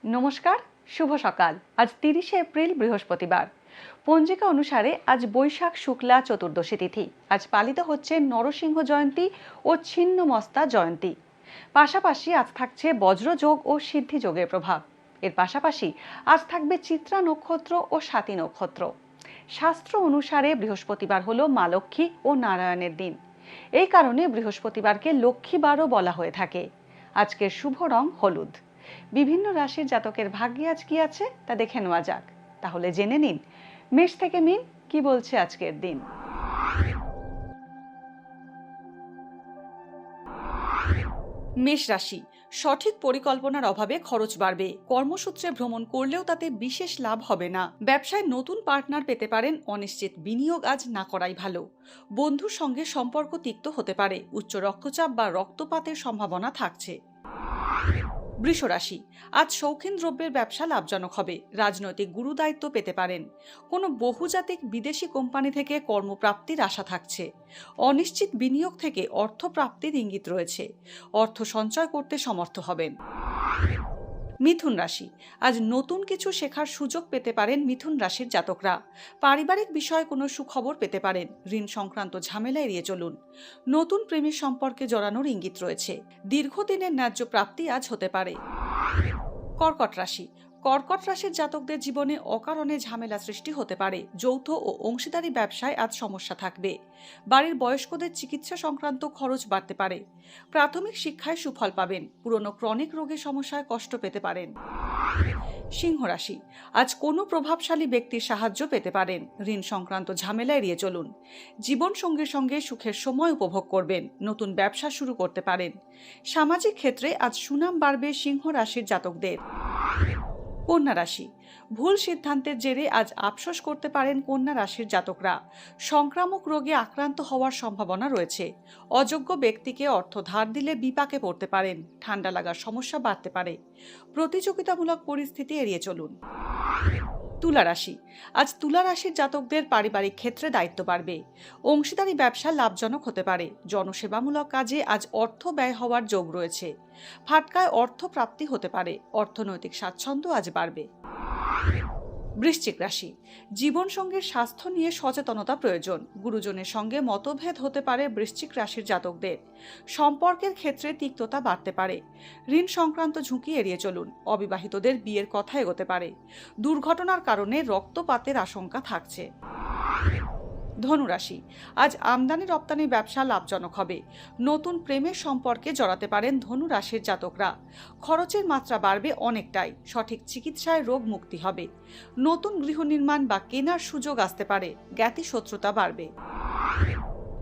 নমস্কার, শুভ সকাল। আজ 30শে এপ্রিল বৃহস্পতিবার। পঞ্জিকা অনুসারে আজ বৈশাখ শুক্লা চতুর্দশী তিথি। আজ পালিত হচ্ছে নরসিংহ জয়ন্তী ও ছিন্নমস্তা জয়ন্তী। পাশাপাশি আজ থাকছে বজ্রযোগ ও সিদ্ধি যোগের প্রভাব। এর পাশাপাশি আজ থাকবে চিত্রা নক্ষত্র ও স্বাতী নক্ষত্র। শাস্ত্র অনুসারে বৃহস্পতিবার হলো মা লক্ষ্মী ও নারায়ণের দিন। এই কারণে বৃহস্পতিবারকে লক্ষ্মীবারও বলা হয়ে থাকে। আজকের শুভ রং হলুদ। বিভিন্ন রাশির জাতকের ভাগ্যে আজ কি আছে তা দেখে নেওয়া যাক। তাহলে জেনে নিন মেষ থেকে মিন কি বলছে আজকের দিন। মেষ রাশি, সঠিক পরিকল্পনার অভাবে খরচ বাড়বে। কর্মসূত্রে ভ্রমণ করলেও তাতে বিশেষ লাভ হবে না। ব্যবসায় নতুন পার্টনার পেতে পারেন। অনিশ্চিত বিনিয়োগ আজ না করাই ভালো। বন্ধুর সঙ্গে সম্পর্ক তিক্ত হতে পারে। উচ্চ রক্তচাপ বা রক্তপাতের সম্ভাবনা থাকছে। বৃষ রাশি, আজ শৌখিন দ্রব্যের ব্যবসা লাভজনক হবে। রাজনৈতিক গুরুদায়িত্ব পেতে পারেন। কোনো বহুজাতিক বিদেশি কোম্পানি থেকে কর্মপ্রাপ্তির আশা থাকছে। অনিশ্চিত বিনিয়োগ থেকে অর্থ প্রাপ্তির ইঙ্গিত রয়েছে। অর্থ সঞ্চয় করতে সমর্থ হবেন। মিথুন রাশি, আজ নতুন কিছু শেখার সুযোগ পেতে পারেন মিথুন রাশির জাতকরা। পারিবারিক বিষয়ে কোনো সুখবর পেতে পারেন। ঋণ সংক্রান্ত ঝামেলা এড়িয়ে চলুন। নতুন প্রেমের সম্পর্কে জড়ানোর ইঙ্গিত রয়েছে। দীর্ঘদিনের ন্যায্য প্রাপ্তি আজ হতে পারে। কর্কট রাশি, কর্কট রাশির জাতকদের জীবনে অকারণে ঝামেলা সৃষ্টি হতে পারে। যৌথ ও অংশীদারি ব্যবসায় আজ সমস্যা থাকবে। বাড়ির বয়স্কদের চিকিৎসা সংক্রান্ত খরচ বাড়তে পারে। প্রাথমিক শিক্ষায় সুফল পাবেন। পুরনো ক্রনিক রোগের সমস্যায় কষ্ট পেতে পারেন। সিংহ রাশি, আজ কোনো প্রভাবশালী ব্যক্তির সাহায্য পেতে পারেন। ঋণ সংক্রান্ত ঝামেলা এড়িয়ে চলুন। জীবন সঙ্গে সঙ্গে সুখের সময় উপভোগ করবেন। নতুন ব্যবসা শুরু করতে পারেন। সামাজিক ক্ষেত্রে আজ সুনাম বাড়বে সিংহ রাশির জাতকদের। কন্যা রাশি, ভুল সিদ্ধান্তের জেরে আজ আফসোস করতে পারেন কন্যা রাশির জাতকরা। সংক্রামক রোগে আক্রান্ত হওয়ার সম্ভাবনা রয়েছে। অযোগ্য ব্যক্তিকে অর্থ ধার দিলে বিপাকে পড়তে পারেন। ঠান্ডা লাগার সমস্যা বাড়তে পারে। প্রতিযোগিতামূলক পরিস্থিতি এড়িয়ে চলুন। তুলা রাশি, আজ তুলা রাশির জাতকদের পারিবারিক ক্ষেত্রে দায়িত্ব বাড়বে। অংশীদারি ব্যবসা লাভজনক হতে পারে। জনসেবামূলক কাজে আজ অর্থ ব্যয় হওয়ার যোগ রয়েছে। ফাটকায় অর্থ প্রাপ্তি হতে পারে। অর্থনৈতিক স্বাচ্ছন্দ্য আজ বাড়বে। বৃশ্চিক রাশি, জীবন সঙ্গীর স্বাস্থ্য নিয়ে সচেতনতা প্রয়োজন। গুরুজনের সঙ্গে মতভেদ হতে পারে বৃশ্চিক রাশির জাতকদের। সম্পর্কের ক্ষেত্রে তিক্ততা বাড়তে পারে। ঋণ সংক্রান্ত ঝুঁকি এড়িয়ে চলুন। অবিবাহিতদের বিয়ের কথা এগোতে পারে। দুর্ঘটনার কারণে রক্তপাতের আশঙ্কা থাকছে। ধনুরাশি, আজ আমদানি রপ্তানি ব্যবসা লাভজনক হবে। নতুন প্রেমের সম্পর্কে জড়াতে পারেন ধনু রাশির জাতকরা। খরচের মাত্রা বাড়বে অনেকটাই। সঠিক চিকিৎসায় রোগ মুক্তি হবে। নতুন গৃহ নির্মাণ বা কেনার সুযোগ আসতে পারে। জ্ঞাতি শত্রুতা বাড়বে।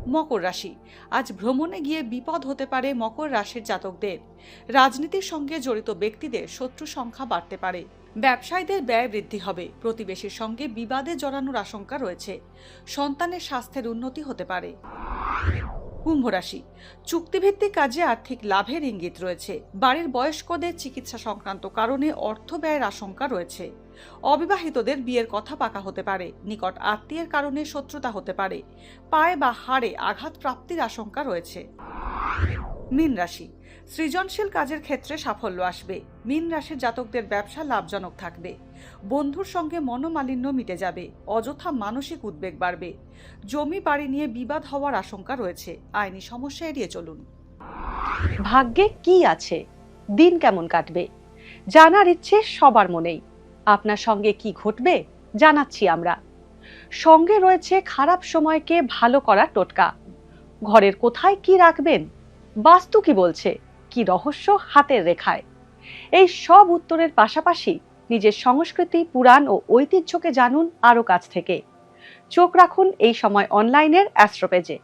মকর রাশি, আজ ভ্রমণে গিয়ে বিপদ হতে পারে মকর রাশির জাতকদের। রাজনীতির সঙ্গে জড়িত ব্যক্তিদের শত্রু সংখ্যা বাড়তে পারে। ব্যবসায়ীদের ব্যয় বৃদ্ধি হবে। প্রতিবেশীর সঙ্গে বিবাদে জড়ানোর আশঙ্কা রয়েছে। সন্তানের স্বাস্থ্যের উন্নতি হতে পারে। কুম্ভ রাশি, চুক্তিভিত্তিক কাজে আর্থিক লাভের ইঙ্গিত রয়েছে। বাড়ির বয়স্কদের চিকিৎসা সংক্রান্ত কারণে অর্থ ব্যয়ের আশঙ্কা রয়েছে। অবিবাহিতদের বিয়ের কথা পাকা হতে পারে। নিকট আত্মীয়ের কারণে শত্রুতা হতে পারে। পায়ে বা হাড়ে আঘাত প্রাপ্তির আশঙ্কা রয়েছে। মীন রাশি, সৃজনশীল কাজের ক্ষেত্রে সাফল্য আসবে। মীন রাশির জাতকদের ব্যবসা লাভজনক থাকবে। বন্ধুর সঙ্গে মনোমালিন্য মিটে যাবে। অযথা মানসিক উদ্বেগ বাড়বে। জমি বাড়ি নিয়ে বিবাদ হওয়ার আশঙ্কা রয়েছে। আইনি সমস্যা এড়িয়ে চলুন। ভাগ্যে কি আছে, দিন কেমন কাটবে, জানার ইচ্ছে সবার মনেই। আপনার সঙ্গে কি ঘটবে জানাচ্ছি আমরা। সঙ্গে রয়েছে খারাপ সময়কে ভালো করার টোটকা। ঘরের কোথায় কি রাখবেন, বাস্তু কি বলছে, কি রহস্য হাতের রেখায়। এই সব উত্তরের পাশাপাশি নিজের সংস্কৃতি, পুরাণ ও ঐতিহ্যকে জানুন আরও কাছ থেকে। চোখ রাখুন এই সময় অনলাইনের অ্যাস্ট্রো পেজে।